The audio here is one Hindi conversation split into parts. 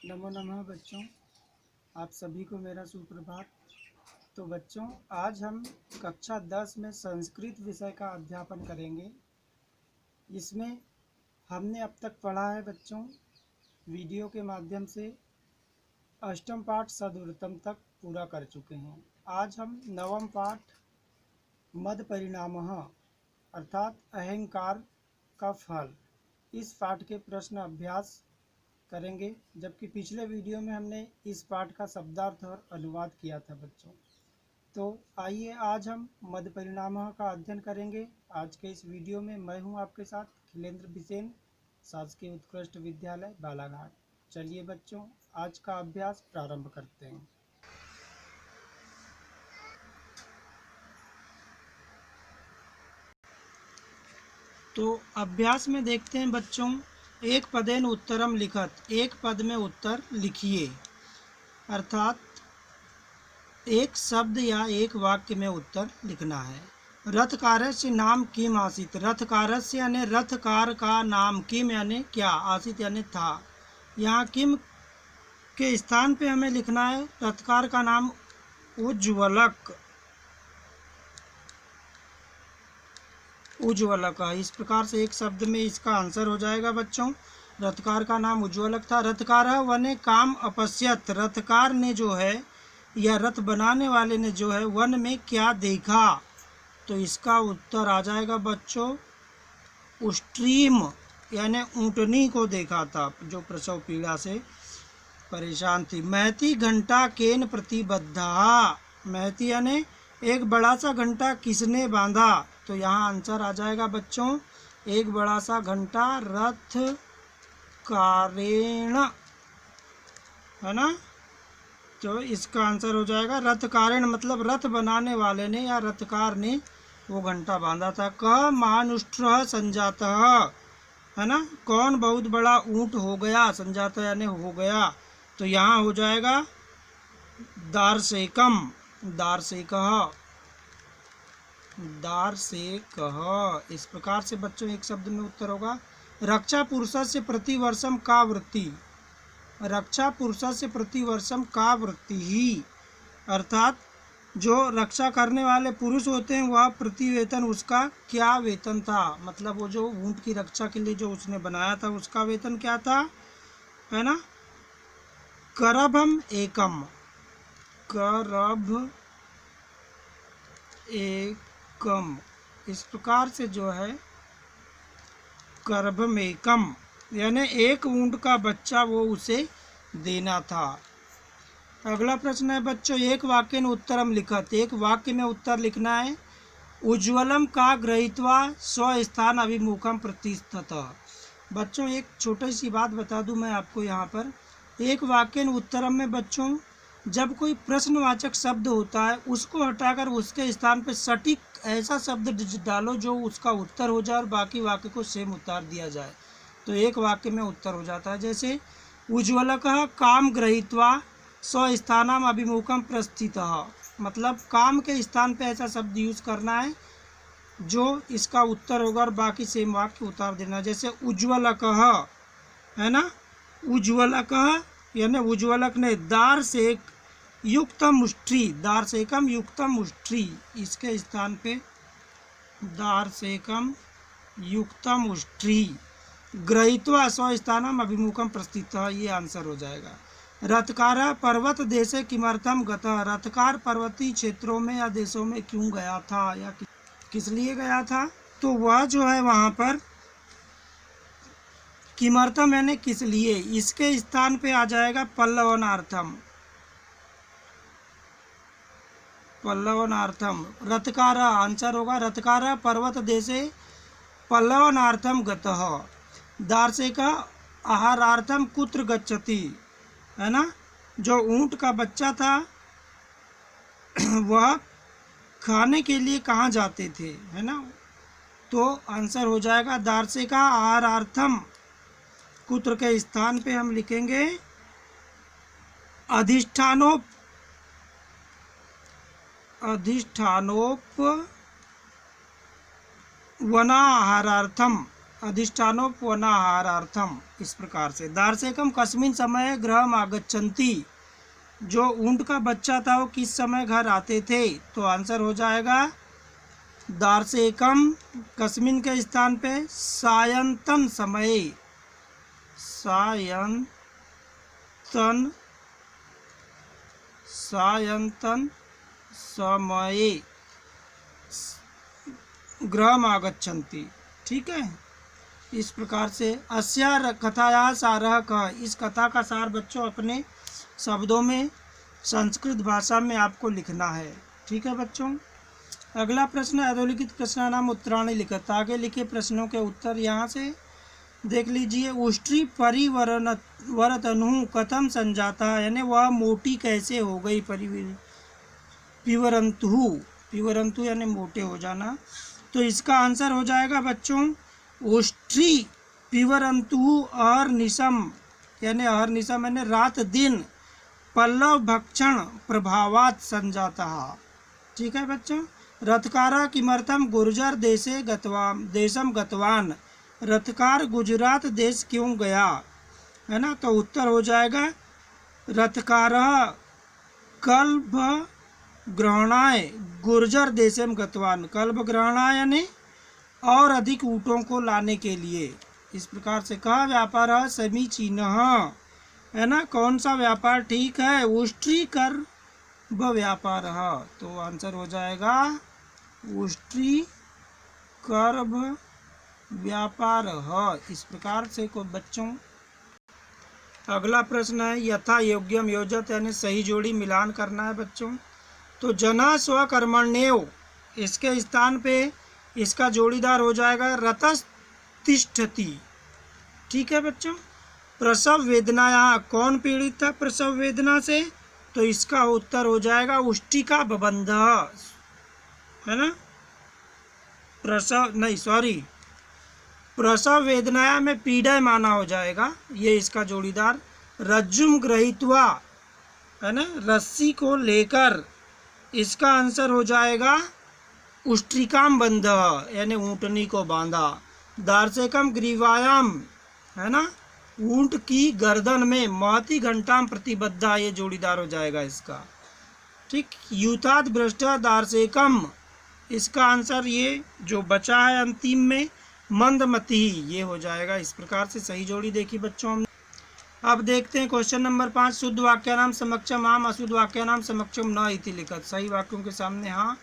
नमो नमः बच्चों, आप सभी को मेरा सुप्रभात। तो बच्चों, आज हम कक्षा 10 में संस्कृत विषय का अध्यापन करेंगे। इसमें हमने अब तक पढ़ा है बच्चों, वीडियो के माध्यम से अष्टम पाठ सदवृत्तम तक पूरा कर चुके हैं। आज हम नवम पाठ मद परिणामः अर्थात अहंकार का फल, इस पाठ के प्रश्न अभ्यास करेंगे। जबकि पिछले वीडियो में हमने इस पाठ का शब्दार्थ और अनुवाद किया था बच्चों। तो आइए आज हम मद परिणामः का अध्ययन करेंगे। आज के इस वीडियो में मैं हूं आपके साथ खिलेंद्र बिसेन, शासकीय उत्कृष्ट विद्यालय बालाघाट। चलिए बच्चों, आज का अभ्यास प्रारंभ करते हैं। तो अभ्यास में देखते हैं बच्चों, एक पदेन उत्तरम लिखत, एक पद में उत्तर लिखिए। अर्थात एक शब्द या एक वाक्य में उत्तर लिखना है। रथकारस्य नाम किम आसीत, रथकारस्य यानी रथकार का नाम, किम यानी क्या, आसीत यानी था। यहाँ किम के स्थान पे हमें लिखना है रथकार का नाम उज्ज्वलक, उज्ज्वलक। इस प्रकार से एक शब्द में इसका आंसर हो जाएगा बच्चों। रथकार का नाम उज्ज्वलक था। रथकार वने काम अपश्यत, रथकार ने जो है या रथ बनाने वाले ने जो है वन में क्या देखा, तो इसका उत्तर आ जाएगा बच्चों उष्ट्रीम यानी ऊँटनी को देखा था, जो प्रसव पीड़ा से परेशान थी। महती घंटा केन प्रतिबद्धा, महती यानी एक बड़ा सा घंटा किसने बांधा, तो यहाँ आंसर आ जाएगा बच्चों एक बड़ा सा घंटा रथ कारेण, है ना। तो इसका आंसर हो जाएगा रथ कारेण, मतलब रथ बनाने वाले ने या रथकार ने वो घंटा बांधा था। क महानुष्ट्र संजातः, है ना, कौन बहुत बड़ा ऊंट हो गया, संजातः यानी हो गया, तो यहाँ हो जाएगा दार्शेकम, दार्शेकः, दार्शेकः। इस प्रकार से बच्चों एक शब्द में उत्तर होगा। रक्षा पुरुषस्य प्रतिवर्षम का वृत्ति, रक्षा पुरुषस्य प्रतिवर्षम का वृत्ति ही, अर्थात जो रक्षा करने वाले पुरुष होते हैं वह प्रति वेतन उसका क्या वेतन था, मतलब वो जो ऊंट की रक्षा के लिए जो उसने बनाया था उसका वेतन क्या था, है ना। करभम एकम, करभ एकम, इस प्रकार से जो है करभमेकम यानी एक ऊंट का बच्चा वो उसे देना था। अगला प्रश्न है बच्चों, एक वाक्य में उत्तरम लिखत, एक वाक्य में उत्तर लिखना है। उज्ज्वलम का गृहीत्वा स्वस्थान अभिमुखम प्रतिष्ठत। बच्चों एक छोटी सी बात बता दूं मैं आपको यहाँ पर, एक वाक्य में उत्तरम में बच्चों जब कोई प्रश्नवाचक शब्द होता है उसको हटाकर उसके स्थान पर सटीक ऐसा शब्द डालो जो उसका उत्तर हो जाए और बाकी वाक्य को सेम उतार दिया जाए, तो एक वाक्य में उत्तर हो जाता है। जैसे उज्ज्वलकः काम गृहीत्वा स्वस्थानम अभिमुखम प्रस्थितः, मतलब काम के स्थान पे ऐसा शब्द यूज करना है जो इसका उत्तर होगा और बाकी सेम वाक्य उतार देना। जैसे उज्ज्वलकः, है ना, उज्ज्वलकः यानी उज्ज्वलक ने दार से युक्तम मुष्टि, दार सेकम युक्तम मुष्टि, इसके स्थान पे दार सेकम युक्तम मुष्टि, गृहीत्वा स्वस्थानम अभिमुखम प्रस्थितः, ये आंसर हो जाएगा। रथकार पर्वत देशे किमर्थम गतः, रथकार पर्वतीय क्षेत्रों में या देशों में क्यों गया था या किस लिए गया था, तो वह जो है वहाँ पर किमर्थम यानी किस लिए, इसके स्थान पे आ जाएगा पल्लवनार्थम, पल्लवनार्थम। रथकार आंसर होगा रथकार पर्वत देशे पल्लवनार्थम गतः। दार्शेकः आहारार्थम कुत्र गच्छति, है ना, जो ऊंट का बच्चा था वह खाने के लिए कहाँ जाते थे, है ना, तो आंसर हो जाएगा दार्शेकः आहारार्थम, कुत्र के स्थान पे हम लिखेंगे अधिष्ठानोप, अधिष्ठानोप वनाहारार्थम, अधिष्ठानोपनाहारार्थम। इस प्रकार से दार्शनिकम कस्मिन समय गृहम आगच्छन्ति, जो ऊंट का बच्चा था वो किस समय घर आते थे, तो आंसर हो जाएगा दार्शनिकम कस्मिन के स्थान पे सायंतन समय, सायंतन समये गृहम आगच्छन्ति। ठीक है, इस प्रकार से अस्या कथाया सारः कः, इस कथा का सार बच्चों अपने शब्दों में संस्कृत भाषा में आपको लिखना है। ठीक है बच्चों, अगला प्रश्न है अधोलिखित प्रश्नानाम उत्तराणि लिखत। आगे लिखे प्रश्नों के उत्तर यहाँ से देख लीजिए। उष्ट्री परिवरतनु कथम संजाता, यानी वह मोटी कैसे हो गई। पिवरंतु यानी मोटे हो जाना, तो इसका आंसर हो जाएगा बच्चों उष्ट्री पिवरंतु अहर्निशम, यानी अहर्निशम यानी रात दिन पल्लव भक्षण प्रभावात संजाता। ठीक है बच्चों, रथकारा किमर्थम गुर्जर देशम गतवान, रथकार गुजरात देश क्यों गया, है ना। तो उत्तर हो जाएगा रथकारः कल्प ग्रहणाय गुर्जर देशम गतवान, कल्प ग्रहणाय यानी और अधिक ऊँटों को लाने के लिए। इस प्रकार से कहा व्यापार समीचीनः, है ना, कौन सा व्यापार ठीक है, उष्ट्री कर व्यापार। तो आंसर हो जाएगा उष्ट्री कर्भ व्यापार। इस प्रकार से को बच्चों अगला प्रश्न है यथा योग्यम योजत, यानी सही जोड़ी मिलान करना है बच्चों। तो जना स्वकर्मण्येव, इसके स्थान पे इसका जोड़ीदार हो जाएगा रतस्तिष्ठति। ठीक है बच्चों, प्रसव वेदना, यहाँ कौन पीड़ित था प्रसव वेदना से, तो इसका उत्तर हो जाएगा उष्टिका बबंध, है ना। प्रसव वेदनाया में पीड़ा माना हो जाएगा, ये इसका जोड़ीदार। रज्जुम ग्रहीत्वा, है ना, रस्सी को लेकर, इसका आंसर हो जाएगा उष्ट्रिकाम बंध, यानी ऊँटनी को बांधा। दार्शनिकम ग्रीवायाम, है ना, ऊँट की गर्दन में महती घंटाम प्रतिबद्धा, ये जोड़ीदार हो जाएगा इसका। ठीक, यूथात भ्रष्ट दार्शनिकम, इसका आंसर ये जो बचा है अंतिम में मंदमती, ये हो जाएगा। इस प्रकार से सही जोड़ी देखी बच्चों हमने। अब देखते हैं क्वेश्चन नंबर 5। शुद्ध वाक्यानाम समक्षम आम, अशुद्ध वाक्यानाम समक्षम न इति लिखत। सही वाक्यों के सामने हाँ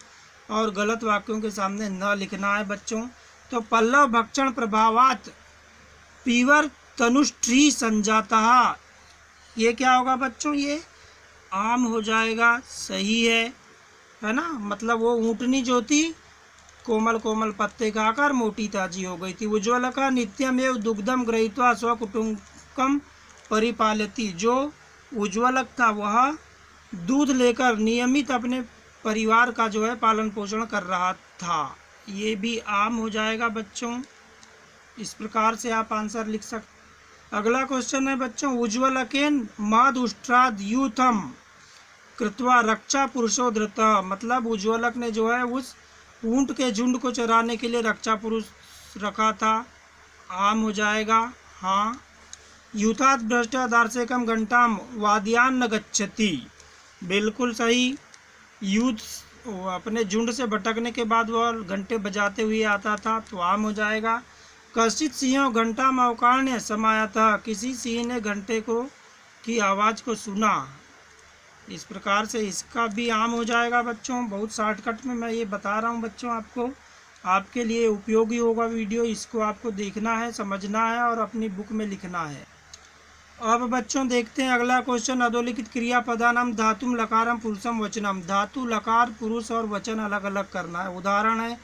और गलत वाक्यों के सामने न लिखना है बच्चों। तो पल्लव भक्षण प्रभावात पीवर तनुष्ठी संजाता, ये क्या होगा बच्चों, ये आम हो जाएगा। सही है ना, मतलब वो ऊँटनी जो थी कोमल कोमल पत्ते खाकर मोटी ताजी हो गई थी। उज्ज्वल का नित्यम एवं दुग्धम गृहीत्वा स्वकुटुंबकम परिपालती, जो उज्ज्वलक था वह दूध लेकर नियमित अपने परिवार का जो है पालन पोषण कर रहा था। ये भी आम हो जाएगा बच्चों। इस प्रकार से आप आंसर लिख सकते। अगला क्वेश्चन है बच्चों उज्ज्वलकेन महदुष्ट्राद यूथम कृत्वा रक्षा पुरुषो धृत, मतलब उज्ज्वलक ने जो है उस ऊँट के झुंड को चराने के लिए रक्षा पुरुष रखा था। आम हो जाएगा हाँ। यूथात भ्रष्ट दार्शनिकम घंटाम वाद्यान न गच्छति, बिल्कुल सही। यूथ अपने झुंड से भटकने के बाद वह घंटे बजाते हुए आता था, तो आम हो जाएगा। कश्चित सिंह घंटा अवकाण्य समायातः, किसी सिंह ने घंटे को की आवाज़ को सुना। इस प्रकार से इसका भी आम हो जाएगा बच्चों। बहुत शॉर्टकट में मैं ये बता रहा हूँ बच्चों, आपको आपके लिए उपयोगी होगा वीडियो। इसको आपको देखना है, समझना है और अपनी बुक में लिखना है। अब बच्चों देखते हैं अगला क्वेश्चन। अधोलिखित क्रियापदानाम धातुम लकारम पुरुषम वचनम, धातु लकार पुरुष और वचन अलग अलग करना है। उदाहरण है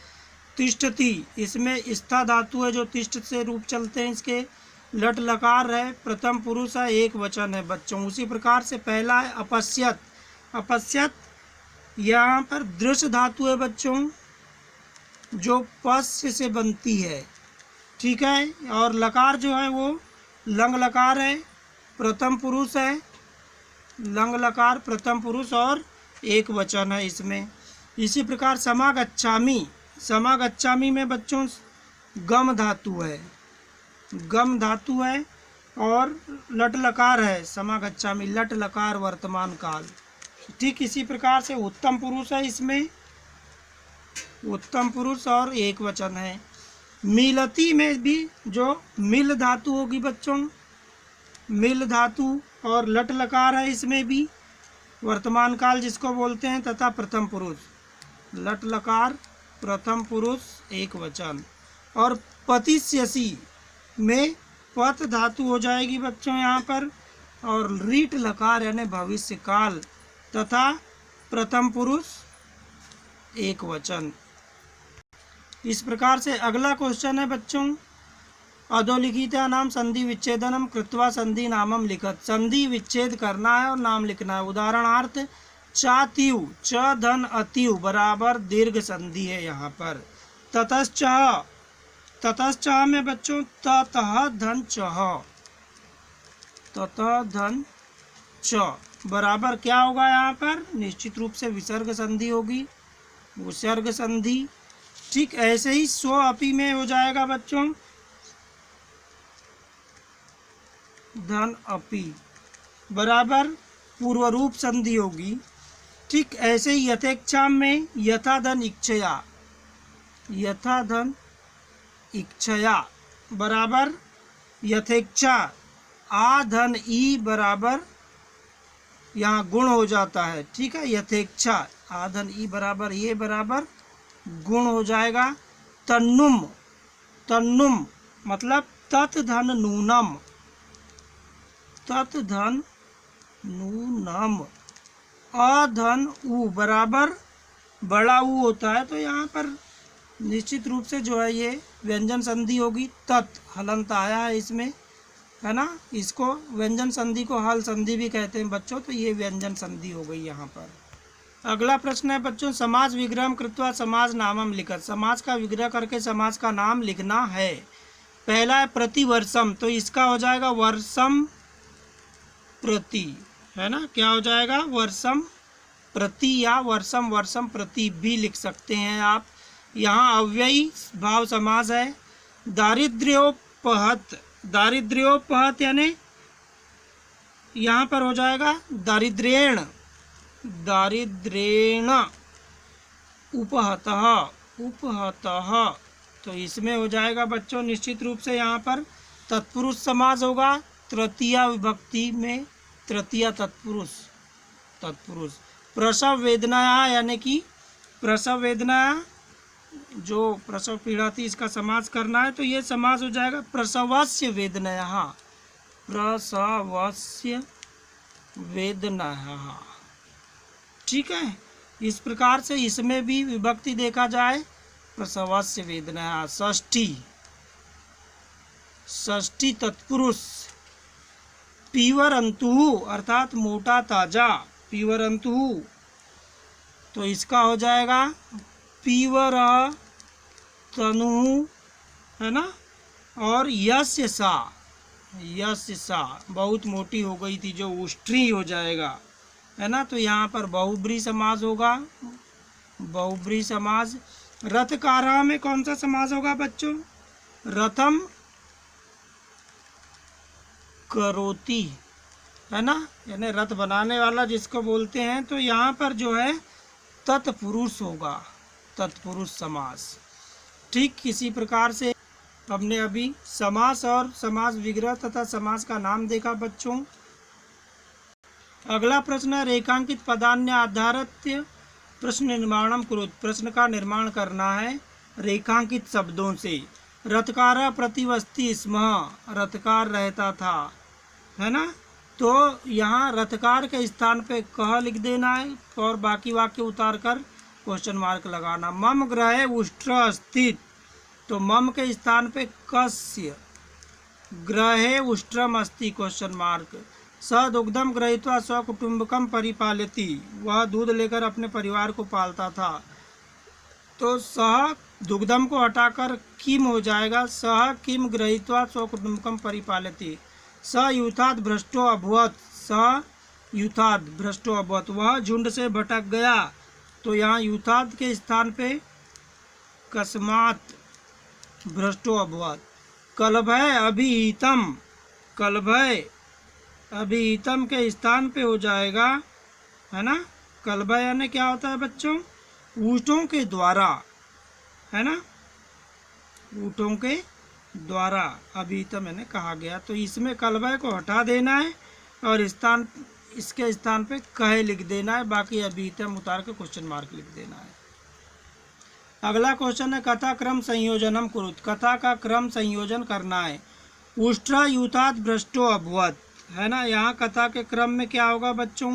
तिष्ठति, इसमें स्था धातु है जो तिष्ठ से रूप चलते हैं इसके। लट लकार है, प्रथम पुरुष है, एक वचन है बच्चों। उसी प्रकार से पहला है अपश्यत, अपश्यत यहाँ पर दृश्य धातु है बच्चों जो पश्य से बनती है, ठीक है। और लकार जो है वो लंग लकार है, प्रथम पुरुष है। लंग लकार प्रथम पुरुष और एक वचन है इसमें। इसी प्रकार समागच्छामि, समागच्छामि में बच्चों गम धातु है, गम धातु है और लट लकार है समागच्छामि, लट लकार वर्तमान काल। ठीक इसी प्रकार से उत्तम पुरुष है, इसमें उत्तम पुरुष और एक वचन है। मिलती में भी जो मिल धातु होगी बच्चों, मिल धातु और लट लकार है, इसमें भी वर्तमान काल जिसको बोलते हैं, तथा प्रथम पुरुष, लट लकार प्रथम पुरुष एक वचन। और पतिष्यसि में पत धातु हो जाएगी बच्चों यहाँ पर, और रीट लकार यानी भविष्य काल तथा प्रथम पुरुष एक वचन। इस प्रकार से अगला क्वेश्चन है बच्चों, अधोलिखिता नाम संधि विच्छेदनम कृत्वा संधि नामम लिखत। संधि विच्छेद करना है और नाम लिखना है। उदाहरणार्थ चातिव, च धन अतिव बराबर दीर्घ संधि है यहाँ पर। ततश्च, ततश्च में बच्चों ततः धन चह, ततः धन च बराबर क्या होगा यहाँ पर, निश्चित रूप से विसर्ग संधि होगी, विसर्ग संधि। ठीक ऐसे ही स्व अपि में हो जाएगा बच्चों धन अपि बराबर पूर्व रूप संधि होगी। ठीक ऐसे ही यथेच्छा में यथा धन इच्छया, यथा धन इच्छया बराबर यथेच्छा आ धन ई बराबर यहाँ गुण हो जाता है। ठीक है, यथेच्छा आ धन ई बराबर ये बराबर गुण हो जाएगा। तन्नुम, तन्नुम मतलब तत् धन नूनम, तत् धन नूनम। अधन उ बराबर बड़ा ऊ होता है, तो यहाँ पर निश्चित रूप से जो है ये व्यंजन संधि होगी। तत् हलंत आया है इसमें, है ना, इसको व्यंजन संधि को हल संधि भी कहते हैं बच्चों, तो ये व्यंजन संधि हो गई यहाँ पर। अगला प्रश्न है बच्चों, समाज विग्रह कृत्वा समाज नामम लिखत। समाज का विग्रह करके समाज का नाम लिखना है। पहला है प्रतिवर्षम, तो इसका हो जाएगा वर्षम प्रति, है ना, क्या हो जाएगा वर्षम प्रति, या वर्षम वर्षम प्रति भी लिख सकते हैं आप। यहाँ अव्ययी भाव समास है। दारिद्र्योपहत, दारिद्र्योपहत यानी यहाँ पर हो जाएगा दारिद्र्येण, दारिद्र्येण उपहतः, उपहतः, तो इसमें हो जाएगा बच्चों निश्चित रूप से यहाँ पर तत्पुरुष समास होगा। तृतीया विभक्ति में तृतीया तत्पुरुष, तत्पुरुष। प्रसव वेदना यानी कि प्रसव वेदना जो प्रसव पीड़ा थी इसका समास करना है, तो ये समास हो जाएगा प्रसवस्य वेदना, प्रसवस्य वेदना। ठीक है, इस प्रकार से इसमें भी विभक्ति देखा जाए प्रसवस्य वेदना। षष्ठी, षष्ठी तत्पुरुष। पीवरंतु अर्थात मोटा ताजा, पीवरंतु, तो इसका हो जाएगा पीवर तनु, है ना, और यस्य सा, यस्य सा बहुत मोटी हो गई थी जो उष्ट्री हो जाएगा, है ना, तो यहाँ पर बहुब्री समास होगा, बहुब्री समास। रथकारा में कौन सा समास होगा बच्चों, रथम करोति, है ना, यानी रथ बनाने वाला जिसको बोलते हैं, तो यहाँ पर जो है तत्पुरुष होगा, तत्पुरुष समास। ठीक इसी प्रकार से हमने अभी समास और समास विग्रह तथा समास का नाम देखा बच्चों। अगला प्रश्न है, रेखांकित पदान्य आधारित प्रश्न निर्माणम कुरुत। प्रश्न का निर्माण करना है रेखांकित शब्दों से। रथकार प्रतिवस्ति स्म, रथकार रहता था, है ना, तो यहाँ रथकार के स्थान पे कह लिख देना है और बाकी वाक्य उतार कर क्वेश्चन मार्क लगाना। मम ग्रहे उष्ट्र स्थित, तो मम के स्थान पे कस्य ग्रहे उष्ट्रम अस्ति क्वेश्चन मार्क। स दुग्धम गृहीत्वा स्वकुटुम्बकम परिपालयति, वह दूध लेकर अपने परिवार को पालता था, तो सह दुग्धम को हटाकर किम हो जाएगा, सह किम गृहीत्वा स्वकुटुम्बकम परिपालयति। स यूथाद भ्रष्टो अभवत, स यूथाद भ्रष्टो अभवत, वह झुंड से भटक गया, तो यहाँ यूथाद के स्थान पे कस्मात भ्रष्टो अभवत। कलभय अभिहितम, कलभय अभिहितम के स्थान पे हो जाएगा, है ना। कलभय यानी क्या होता है बच्चों, ऊँटों के द्वारा, है ना, ऊँटों के द्वारा अभिहितम यानी कहा गया। तो इसमें कलभय को हटा देना है और इसके स्थान पे कहे लिख देना है, बाकी अभिहितम उतार के क्वेश्चन मार्क लिख देना है। अगला क्वेश्चन है कथा क्रम संयोजनम कुरुत, कथा का क्रम संयोजन करना है। उष्ट्रा यूथात भ्रष्टो अभवत, है ना। यहाँ कथा के क्रम में क्या होगा बच्चों,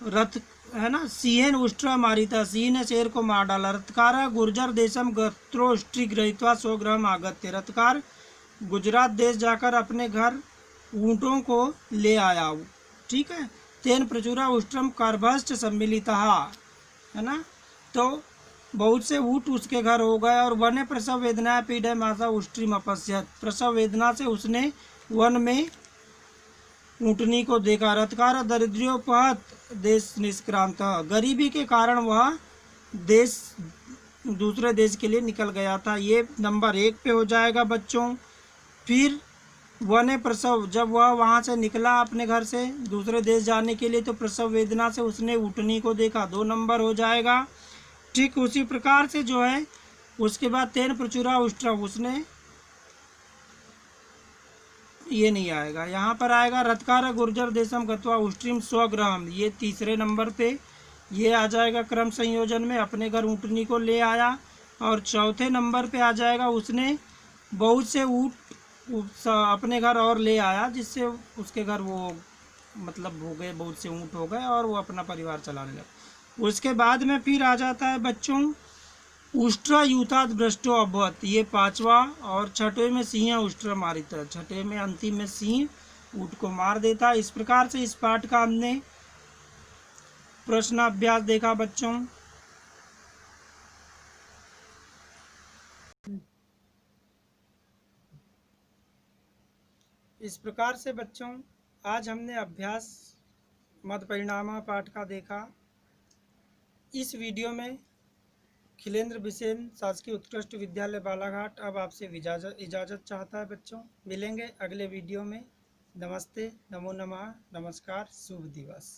रथ, है ना, सिंहेन उष्ट्रा मारिता, सिंह ने शेर को मार डाला। रथकारा गुर्जर देशम गत्रोष्ट्री गृहीत्वा स्वगृहम आगत्य, रथकार गुजरात देश जाकर अपने घर ऊँटों को ले आया, ठीक है। तेन प्रचुरा उष्ट्रम कार्भश्च सम्मिलिता, है ना। तो बहुत से ऊँट उसके घर हो गए। और वने प्रसव वेदना पीड़े माता उष्ट्रीम अपश्यत, प्रसव वेदना से उसने वन में ऊँटनी को देखा। रथकार दरिद्रोपहत देश निष्क्रांत, गरीबी के कारण वह देश दूसरे देश के लिए निकल गया था। ये नंबर 1 पे हो जाएगा बच्चों। फिर वने प्रसव, जब वह वहाँ से निकला अपने घर से दूसरे देश जाने के लिए, तो प्रसव वेदना से उसने ऊँटनी को देखा, 2 नंबर हो जाएगा। ठीक उसी प्रकार से जो है उसके बाद तेन प्रचुरा उष्ट्रा, उसने, ये नहीं आएगा, यहाँ पर आएगा रथकार गुर्जर देशम गत्वा उष्ट्रीम स्वगृहम, ये तीसरे नंबर पे ये आ जाएगा क्रम संयोजन में, अपने घर ऊँटनी को ले आया। और चौथे नंबर पे आ जाएगा उसने बहुत से ऊँट अपने घर और ले आया, जिससे उसके घर वो मतलब हो गए, बहुत से ऊँट हो गए और वो अपना परिवार चलाने लगा। उसके बाद में फिर आ जाता है बच्चों उष्ट्रा यूथात भ्रष्टो अभवत, ये 5वां। और छठवें में सिंह उष्ट्रा मारिता, छठे में अंतिम में सिंह ऊँट को मार देता। इस प्रकार से इस पाठ का हमने प्रश्न अभ्यास देखा बच्चों। इस प्रकार से बच्चों आज हमने अभ्यास मध्य परिणामा पाठ का देखा। इस वीडियो में खिलेंद्र बिसेन शासकीय उत्कृष्ट विद्यालय बालाघाट अब आपसे इजाज़त चाहता है बच्चों। मिलेंगे अगले वीडियो में। नमस्ते, नमो नमः, नमस्कार, शुभ दिवस।